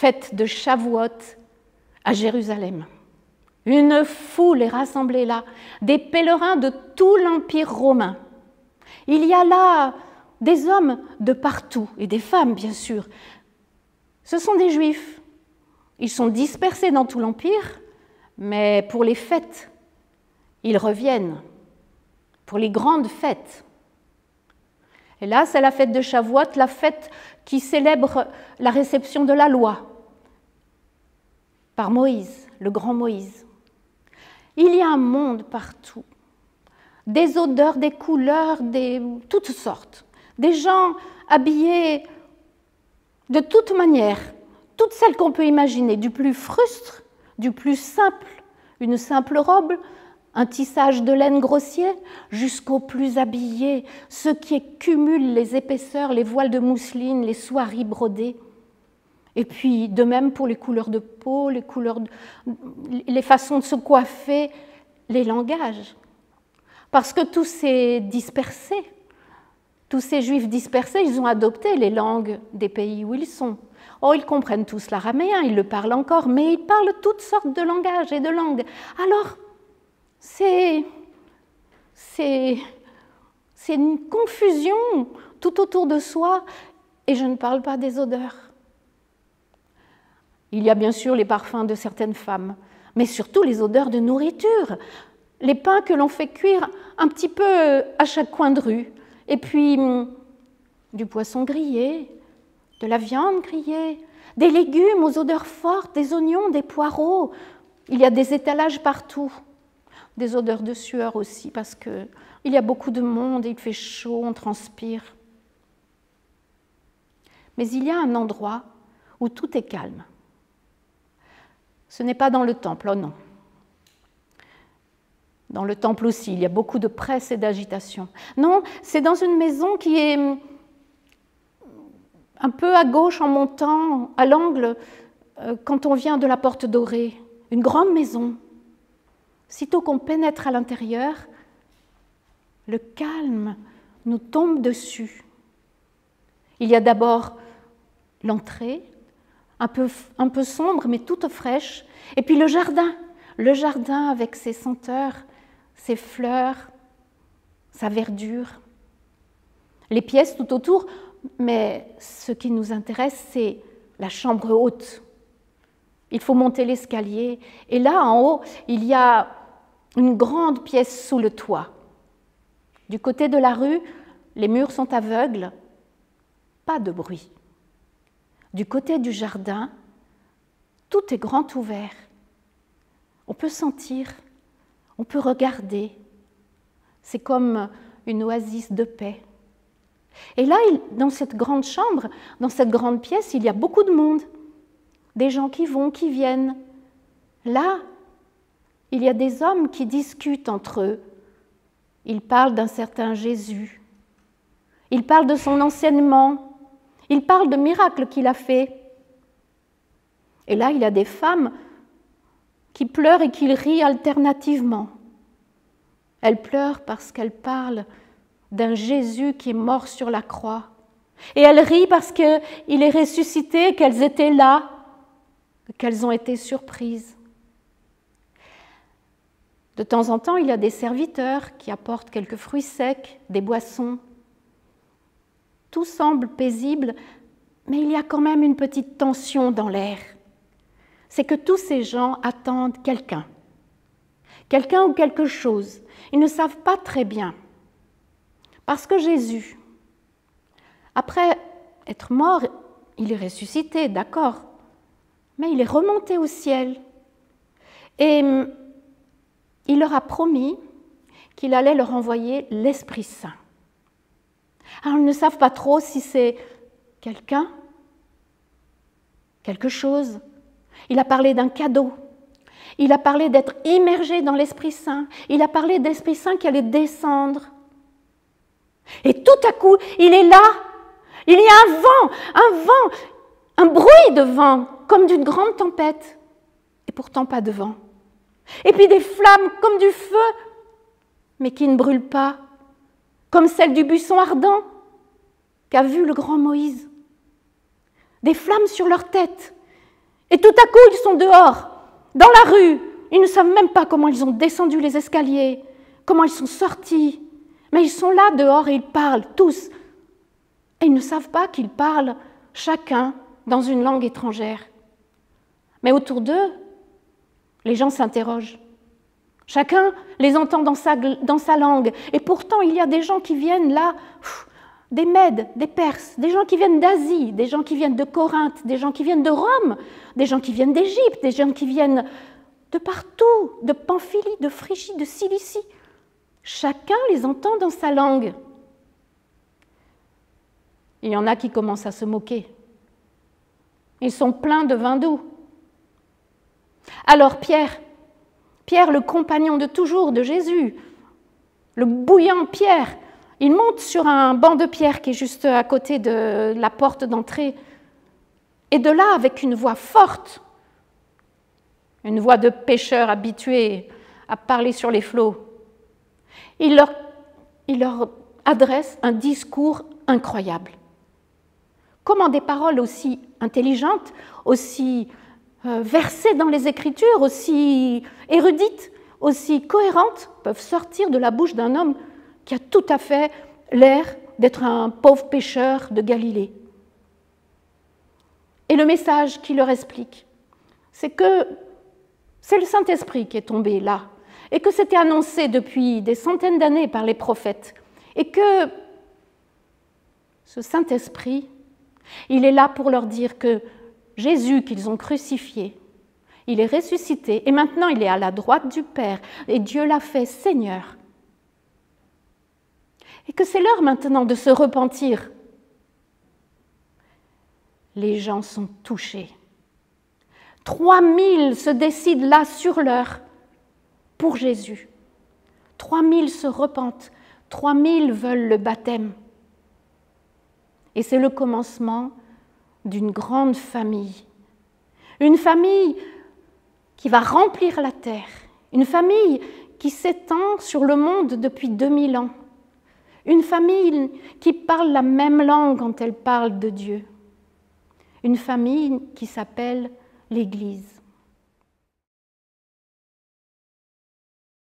fête de Shavuot à Jérusalem. Une foule est rassemblée là, des pèlerins de tout l'Empire romain. Il y a là des hommes de partout, et des femmes bien sûr. Ce sont des Juifs. Ils sont dispersés dans tout l'Empire, mais pour les fêtes, ils reviennent, pour les grandes fêtes. Et là, c'est la fête de Shavuot, la fête qui célèbre la réception de la loi par Moïse, le grand Moïse. Il y a un monde partout, des odeurs, des couleurs, toutes sortes, des gens habillés de toute manière, toutes celles qu'on peut imaginer, du plus frustre, du plus simple, une simple robe, un tissage de laine grossier, jusqu'aux plus habillés, ceux qui cumulent les épaisseurs, les voiles de mousseline, les soieries brodées. Et puis, de même pour les couleurs de peau, les façons de se coiffer, les langages. Parce que tous ces dispersés, tous ces juifs dispersés, ils ont adopté les langues des pays où ils sont. Oh, ils comprennent tous l'araméen, ils le parlent encore, mais ils parlent toutes sortes de langages et de langues. Alors, c'est une confusion tout autour de soi, et je ne parle pas des odeurs. Il y a bien sûr les parfums de certaines femmes, mais surtout les odeurs de nourriture, les pains que l'on fait cuire un petit peu à chaque coin de rue, et puis du poisson grillé, de la viande grillée, des légumes aux odeurs fortes, des oignons, des poireaux. Il y a des étalages partout, des odeurs de sueur aussi, parce qu'il y a beaucoup de monde, il fait chaud, on transpire. Mais il y a un endroit où tout est calme. Ce n'est pas dans le temple, oh non. Dans le temple aussi, il y a beaucoup de presse et d'agitation. Non, c'est dans une maison qui est un peu à gauche en montant, à l'angle, quand on vient de la porte dorée. Une grande maison. Sitôt qu'on pénètre à l'intérieur, le calme nous tombe dessus. Il y a d'abord l'entrée, un peu sombre, mais toute fraîche. Et puis le jardin avec ses senteurs, ses fleurs, sa verdure. Les pièces tout autour, mais ce qui nous intéresse, c'est la chambre haute. Il faut monter l'escalier. Et là, en haut, il y a une grande pièce sous le toit. Du côté de la rue, les murs sont aveugles, pas de bruit. Du côté du jardin, tout est grand ouvert. On peut sentir, on peut regarder. C'est comme une oasis de paix. Et là, dans cette grande chambre, dans cette grande pièce, il y a beaucoup de monde. Des gens qui vont, qui viennent. Là, il y a des hommes qui discutent entre eux. Ils parlent d'un certain Jésus. Ils parlent de son enseignement. Ils parlent de miracles qu'il a fait. Et là, il y a des femmes qui pleurent et qui rient alternativement. Elles pleurent parce qu'elles parlent d'un Jésus qui est mort sur la croix. Et elles rient parce qu'il est ressuscité, qu'elles étaient là, qu'elles ont été surprises. De temps en temps, il y a des serviteurs qui apportent quelques fruits secs, des boissons. Tout semble paisible, mais il y a quand même une petite tension dans l'air. C'est que tous ces gens attendent quelqu'un ou quelque chose. Ils ne savent pas très bien. Parce que Jésus, après être mort, il est ressuscité, d'accord, mais il est remonté au ciel. Et il leur a promis qu'il allait leur envoyer l'Esprit Saint. Alors ils ne savent pas trop si c'est quelqu'un, quelque chose. Il a parlé d'un cadeau. Il a parlé d'être immergé dans l'Esprit Saint. Il a parlé de l'Esprit Saint qui allait descendre. Et tout à coup, il est là. Il y a un bruit de vent, comme d'une grande tempête. Et pourtant pas de vent. Et puis des flammes comme du feu, mais qui ne brûlent pas, comme celle du buisson ardent qu'a vu le grand Moïse. Des flammes sur leur tête. Et tout à coup, ils sont dehors, dans la rue. Ils ne savent même pas comment ils ont descendu les escaliers, comment ils sont sortis. Mais ils sont là dehors et ils parlent, tous. Et ils ne savent pas qu'ils parlent, chacun, dans une langue étrangère. Mais autour d'eux, les gens s'interrogent. Chacun les entend dans sa langue. Et pourtant, il y a des gens qui viennent là, des Mèdes, des Perses, des gens qui viennent d'Asie, des gens qui viennent de Corinthe, des gens qui viennent de Rome, des gens qui viennent d'Égypte, des gens qui viennent de partout, de Pamphylie, de Phrygie, de Cilicie. Chacun les entend dans sa langue. Il y en a qui commencent à se moquer. Ils sont pleins de vin doux. Alors Pierre, le compagnon de toujours de Jésus, le bouillant Pierre, il monte sur un banc de pierre qui est juste à côté de la porte d'entrée. Et de là, avec une voix forte, une voix de pêcheur habitué à parler sur les flots, il leur adresse un discours incroyable. Comment des paroles aussi intelligentes, aussi versées dans les Écritures, aussi érudites, aussi cohérentes, peuvent sortir de la bouche d'un homme qui a tout à fait l'air d'être un pauvre pêcheur de Galilée. Et le message qu'il leur explique, c'est que c'est le Saint-Esprit qui est tombé là, et que c'était annoncé depuis des centaines d'années par les prophètes, et que ce Saint-Esprit, il est là pour leur dire que Jésus qu'ils ont crucifié, il est ressuscité, et maintenant il est à la droite du Père, et Dieu l'a fait Seigneur. Et que c'est l'heure maintenant de se repentir. Les gens sont touchés. 3000 se décident là sur l'heure pour Jésus. 3000 se repentent. 3000 veulent le baptême. Et c'est le commencement d'une grande famille. Une famille qui va remplir la terre. Une famille qui s'étend sur le monde depuis 2000 ans. Une famille qui parle la même langue quand elle parle de Dieu. Une famille qui s'appelle l'Église.